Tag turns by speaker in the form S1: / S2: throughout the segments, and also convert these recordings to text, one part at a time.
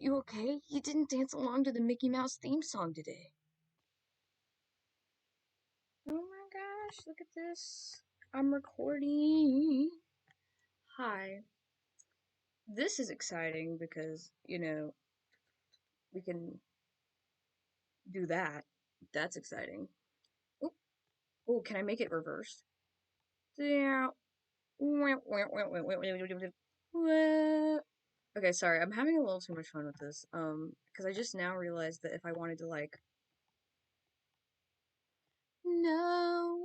S1: you okay? You didn't dance along to the Mickey Mouse theme song today. Oh my gosh, look at this. I'm recording. Hi. This is exciting because, we can do that. That's exciting. Oh, oh, can I make it reversed? Yeah. Okay, sorry. I'm having a little too much fun with this. Because I just now realized that if I wanted to no.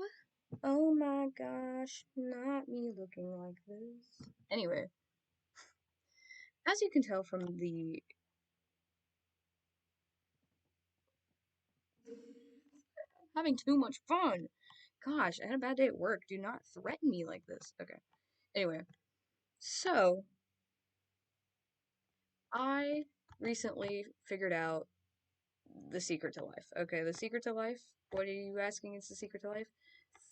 S1: Oh my gosh, not me looking like this. Anyway, as you can tell from the having too much fun. Gosh, I had a bad day at work. Do not threaten me like this. Okay. Anyway, so I recently figured out the secret to life. Okay, the secret to life. What are you asking is the secret to life?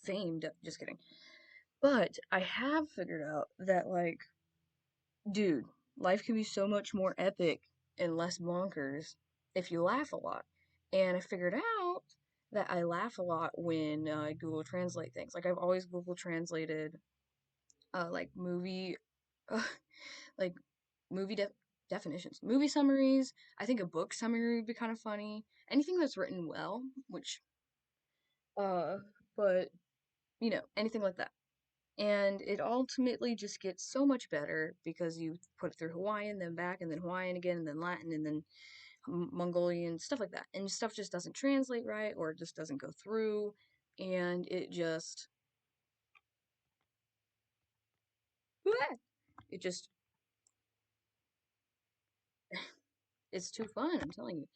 S1: Fame. Just kidding. But I have figured out that, dude, life can be so much more epic and less bonkers if you laugh a lot. And I figured out that I laugh a lot when I Google Translate things. Like I've always Google translated, like uh, like movie definitions, movie summaries. I think a book summary would be kind of funny. Anything that's written well, which, uh, but anything like that. And it ultimately just gets so much better because you put it through Hawaiian, then back, and then Hawaiian again, and then Latin, and then Mongolian, stuff like that. And stuff just doesn't translate right, or it just doesn't go through, and it just, it's too fun, I'm telling you.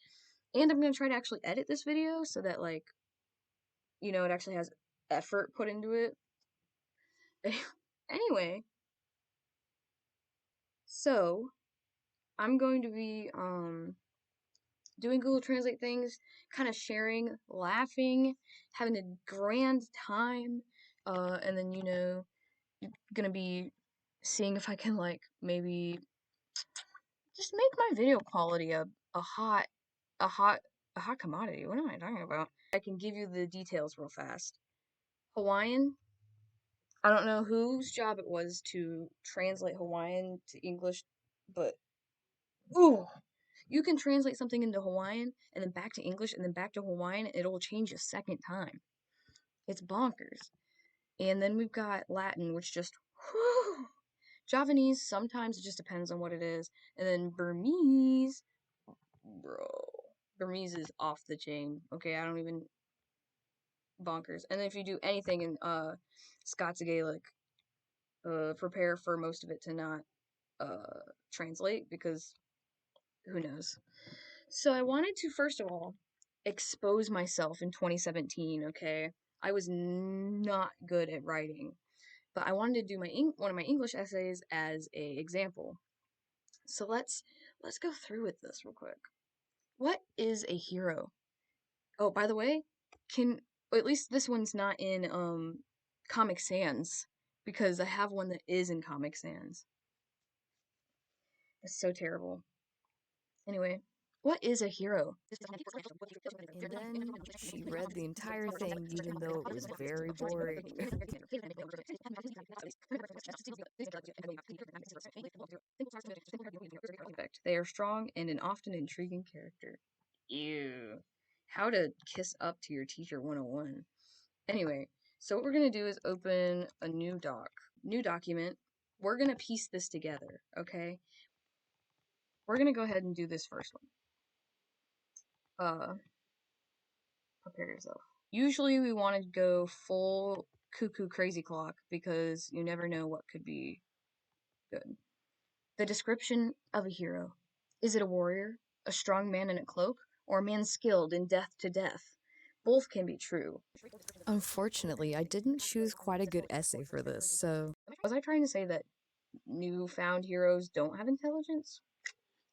S1: And I'm gonna try to actually edit this video so that, it actually has effort put into it. Anyway, so I'm going to be, doing Google Translate things, kind of sharing, laughing, having a grand time, and then gonna be seeing if I can maybe just make my video quality a hot a hot a hot commodity. What am I talking about? I can give you the details real fast. Hawaiian. I don't know whose job it was to translate Hawaiian to English, but ooh, you can translate something into Hawaiian and then back to English and then back to Hawaiian, and it'll change a second time. It's bonkers. And then we've got Latin, which just whew. Javanese, sometimes it just depends on what it is. And then Burmese, bro. Burmese is off the chain. Okay, I don't even bonkers. And then if you do anything in Scots Gaelic, prepare for most of it to not translate because who knows. So I wanted to first of all expose myself in 2017, okay? I was not good at writing, but I wanted to do one of my English essays as a example. So let's go through with this real quick. What is a hero? Oh, by the way, at least this one's not in Comic Sans because I have one that is in Comic Sans. It's so terrible. Anyway, what is a hero?
S2: And then she read the entire thing, even though it was very boring.
S1: They are strong and an often intriguing character. Ew. How to kiss up to your teacher 101. Anyway, so what we're going to do is open a new document. We're going to piece this together, okay? We're going to go ahead and do this first one. Prepare yourself. Usually we want to go full cuckoo crazy clock because you never know what could be good. The description of a hero. Is it a warrior, a strong man in a cloak, or a man skilled in death to death? Both can be true.
S2: Unfortunately, I didn't choose quite a good essay for this, so
S1: Was I trying to say that newfound heroes don't have intelligence?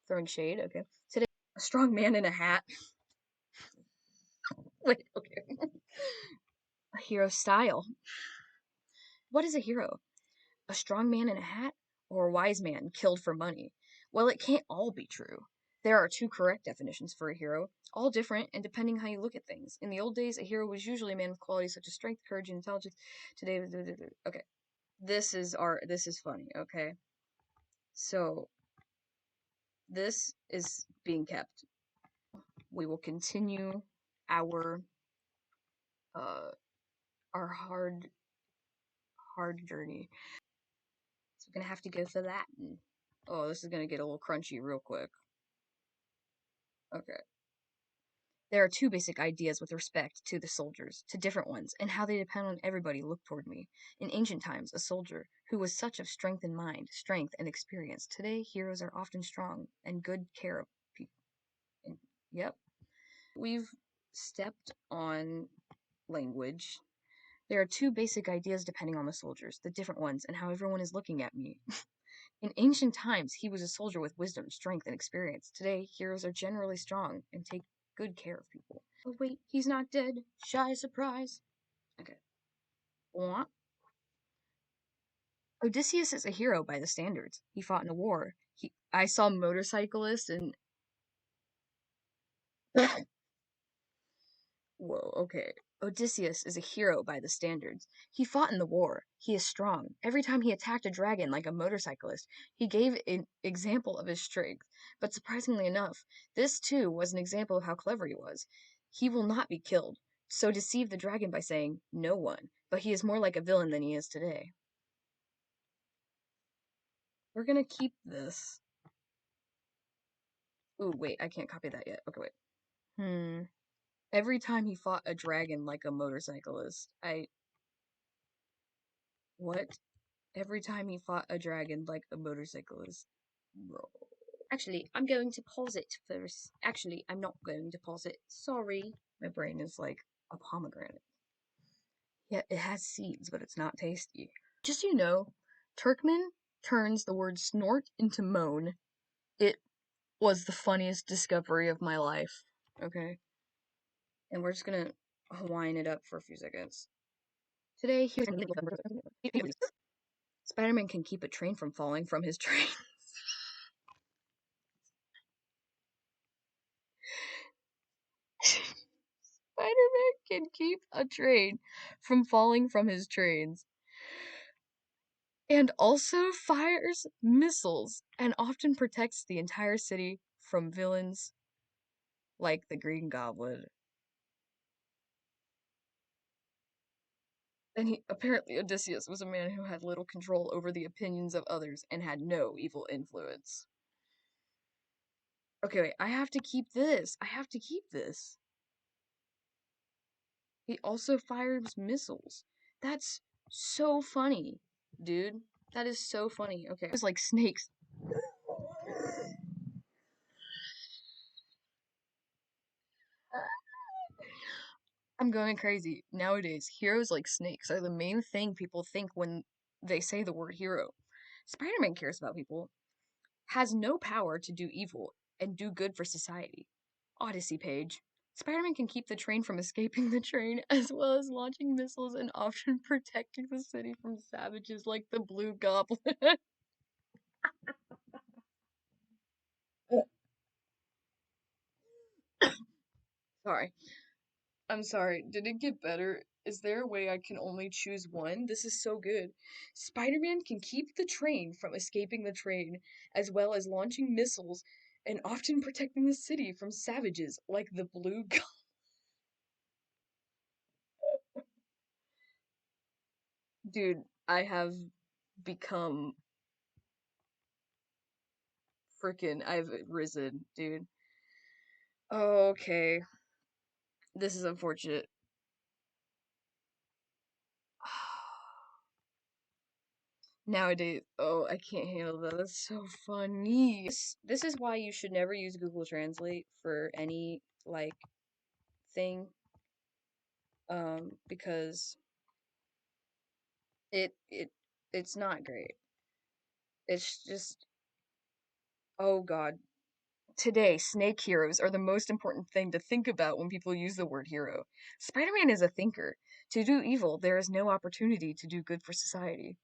S1: Throwing shade, okay. Today, a strong man in a hat. Wait, okay. A hero style. What is a hero? A strong man in a hat or a wise man killed for money? Well, it can't all be true. There are two correct definitions for a hero, all different and depending how you look at things. In the old days, a hero was usually a man with qualities such as strength, courage, and intelligence. Today, okay, this is funny. Okay, so this is being kept. We will continue our uh our hard journey. So we're gonna have to go for Latin. Oh, this is gonna get a little crunchy real quick. Okay. There are two basic ideas with respect to the soldiers, to different ones, and how they depend on everybody look toward me. In ancient times, a soldier who was such of strength in mind, strength and experience. Today, heroes are often strong and good care of people. Yep. We've stepped on language. There are two basic ideas depending on the soldiers, the different ones, and how everyone is looking at me. In ancient times, he was a soldier with wisdom, strength, and experience. Today, heroes are generally strong and take good care of people. Oh, wait, he's not dead. Shy surprise. Okay. What? Odysseus is a hero by the standards. He fought in a war. I saw motorcyclists and whoa, okay. Odysseus is a hero by the standards. He fought in the war. He is strong. Every time he attacked a dragon like a motorcyclist, he gave an example of his strength. But surprisingly enough, this too was an example of how clever he was. He will not be killed, so deceive the dragon by saying, no one. But he is more like a villain than he is today. We're gonna keep this. Ooh, wait, I can't copy that yet. Okay, wait. Every time he fought a dragon like a motorcyclist, what? Every time he fought a dragon like a motorcyclist. Bro. Actually, I'm going to pause it first. Actually, I'm not going to pause it. Sorry. My brain is like a pomegranate. Yeah, it has seeds, but it's not tasty. Just so you know, Turkmen turns the word snort into moan. It was the funniest discovery of my life. Okay? And we're just gonna Hawaiian it up for a few seconds. Today, here's Spider-Man can keep a train from falling from his train. Spider-Man can keep a train from falling from his trains. And also fires missiles and often protects the entire city from villains like the Green Goblin. And apparently Odysseus was a man who had little control over the opinions of others and had no evil influence. Okay, wait, I have to keep this. I have to keep this. He also fires missiles. That's so funny, dude. That is so funny. Okay, it's like snakes. I'm going crazy. Nowadays, heroes like snakes are the main thing people think when they say the word hero. Spider-Man cares about people, has no power to do evil, and do good for society. Odyssey page. Spider-Man can keep the train from escaping the train, as well as launching missiles and often protecting the city from savages like the Blue Goblin. Sorry. I'm sorry. Did it get better? Is there a way I can only choose one? This is so good. Spider-Man can keep the train from escaping the train, as well as launching missiles and often protecting the city from savages like the Blue Goblin. Dude, I have become I've risen, dude. Okay. This is unfortunate. Nowadays, oh, I can't handle that. That's so funny. This is why you should never use Google Translate for any like thing, because it's not great. It's just, oh God. Today, snake heroes are the most important thing to think about when people use the word hero. Spider-Man is a thinker. To do evil, there is no opportunity to do good for society.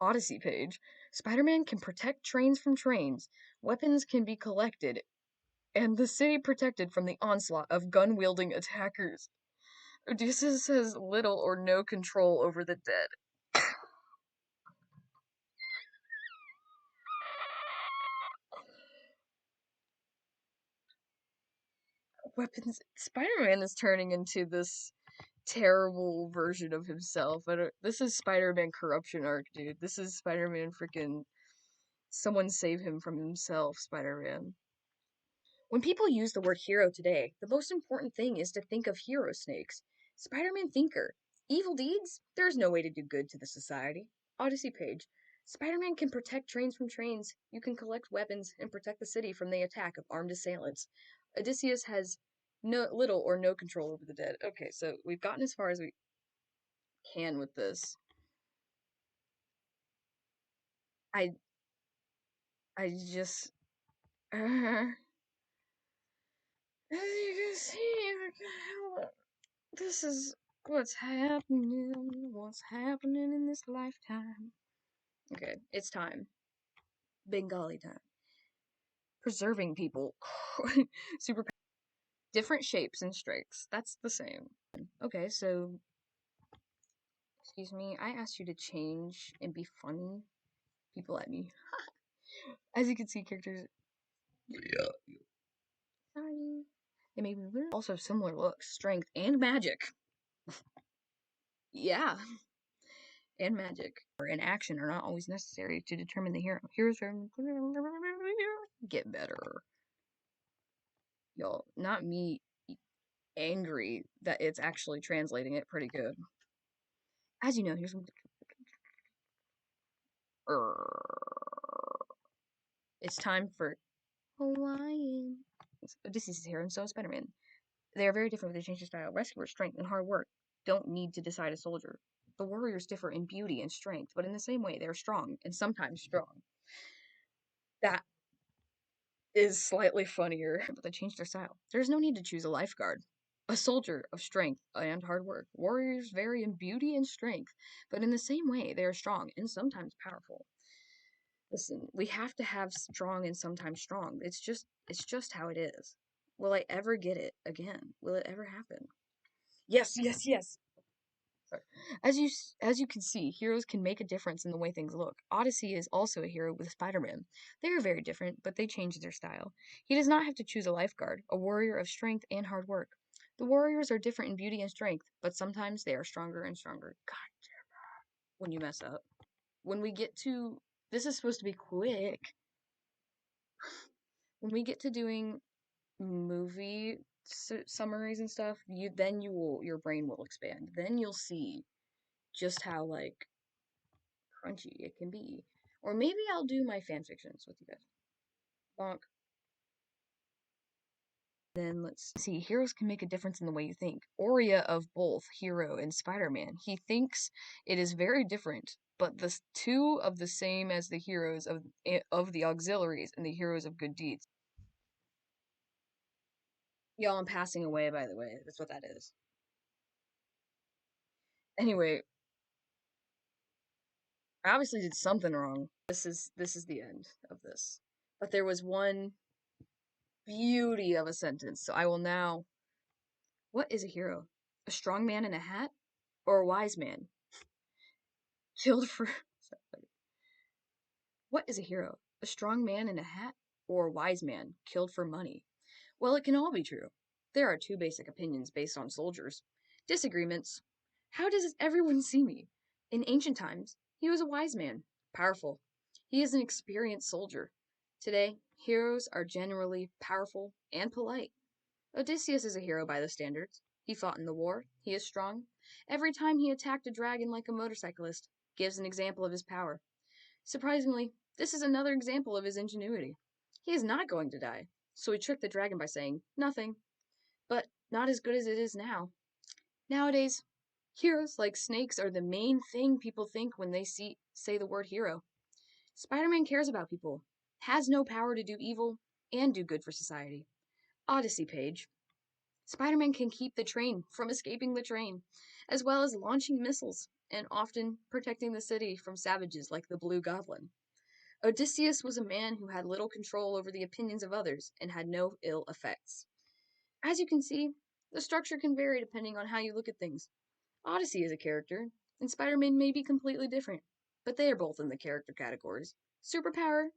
S1: Odyssey page. Spider-Man can protect trains from trains. Weapons can be collected. and the city protected from the onslaught of gun-wielding attackers. Odysseus has little or no control over the dead. Weapons. Spider-Man is turning into this terrible version of himself. This is Spider-Man corruption arc, dude. This is Spider-Man freaking someone save him from himself, Spider-Man. When people use the word hero today, the most important thing is to think of hero snakes. Spider-Man thinker. Evil deeds? There is no way to do good to the society. Odyssey page. Spider-Man can protect trains from trains. You can collect weapons and protect the city from the attack of armed assailants. Odysseus has little or no control over the dead. Okay, so we've gotten as far as we can with this. I I just as you can see, this is what's happening in this lifetime. Okay, it's time. Bengali time. Preserving people. Super different shapes and strengths. That's the same. Okay, so excuse me, I asked you to change and be funny. People at me. As you can see, characters. Yeah. Sorry. They may be also have similar looks, strength, and magic. Yeah, and magic and action are not always necessary to determine the hero. Heroes get better. Y'all, not me angry that it's actually translating it pretty good. As you know, here's it's time for Hawaiian. Odysseus is here, and so is Spider-Man. They are very different, but they change their style. Rescuer, strength, and hard work don't need to decide a soldier. The warriors differ in beauty and strength, but in the same way, they are strong and sometimes strong. That is slightly funnier, but they changed their style. There's no need to choose a lifeguard. A soldier of strength and hard work. Warriors vary in beauty and strength, but in the same way, they are strong and sometimes powerful. Listen, we have to have strong and sometimes strong. It's just how it is. Will I ever get it again? Will it ever happen? Yes, yes, yes. Sorry. As you can see, heroes can make a difference in the way things look. Odyssey is also a hero with Spider-Man. They are very different, but they change their style. He does not have to choose a lifeguard, a warrior of strength and hard work. The warriors are different in beauty and strength, but sometimes they are stronger and stronger. God, when you mess up. When we get to this is supposed to be quick. When we get to doing movie summaries and stuff, your brain will expand. Then you'll see just how like crunchy it can be. Or maybe I'll do my fan fictions with you guys. Bonk. Then let's see. Heroes can make a difference in the way you think. Aurea of both Hero and Spider-Man. He thinks it is very different, but the two of the same as the heroes of the auxiliaries and the heroes of good deeds. Y'all, I'm passing away, by the way. That's what that is. Anyway, I obviously did something wrong. This is the end of this. But there was one beauty of a sentence, so I will now. What is a hero? A strong man in a hat? Or a wise man? Killed for. What is a hero? A strong man in a hat? Or a wise man killed for money? Well, it can all be true. There are two basic opinions based on soldiers. Disagreements. How does everyone see me? In ancient times, he was a wise man, powerful. He is an experienced soldier. Today, heroes are generally powerful and polite. Odysseus is a hero by the standards. He fought in the war. He is strong. Every time he attacked a dragon like a motorcyclist, gives an example of his power. Surprisingly, this is another example of his ingenuity. He is not going to die, so he tricked the dragon by saying, nothing. But not as good as it is now. Nowadays, heroes like snakes are the main thing people think when they say the word hero. Spider-Man cares about people, has no power to do evil, and do good for society. Odyssey page. Spider-Man can keep the train from escaping the train, as well as launching missiles and often protecting the city from savages like the Blue Goblin. Odysseus was a man who had little control over the opinions of others and had no ill effects. As you can see, the structure can vary depending on how you look at things. Odyssey is a character, and Spider-Man may be completely different, but they are both in the character categories. Superpower,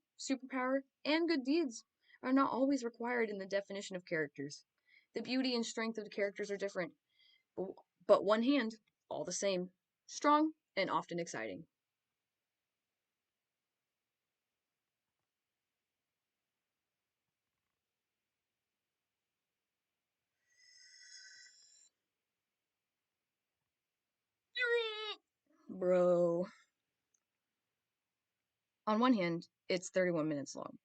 S1: and good deeds are not always required in the definition of characters. The beauty and strength of the characters are different, but one hand, all the same, strong and often exciting. Bro. On one hand, it's 31 minutes long.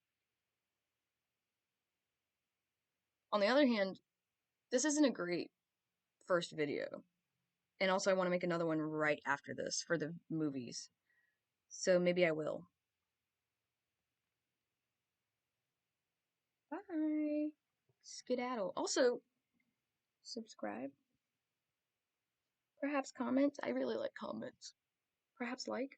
S1: On the other hand, this isn't a great first video. And also, I want to make another one right after this for the movies. So maybe I will. Bye. Skedaddle. Also, subscribe. Perhaps comment. I really like comments. Perhaps like.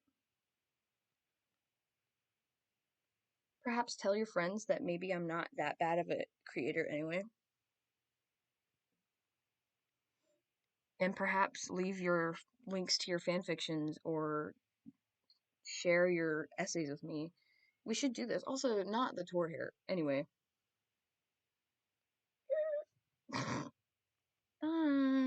S1: Perhaps tell your friends that maybe I'm not that bad of a creator anyway. And perhaps leave your links to your fanfictions or share your essays with me. We should do this. Also, not the tour hair. Anyway. Bye.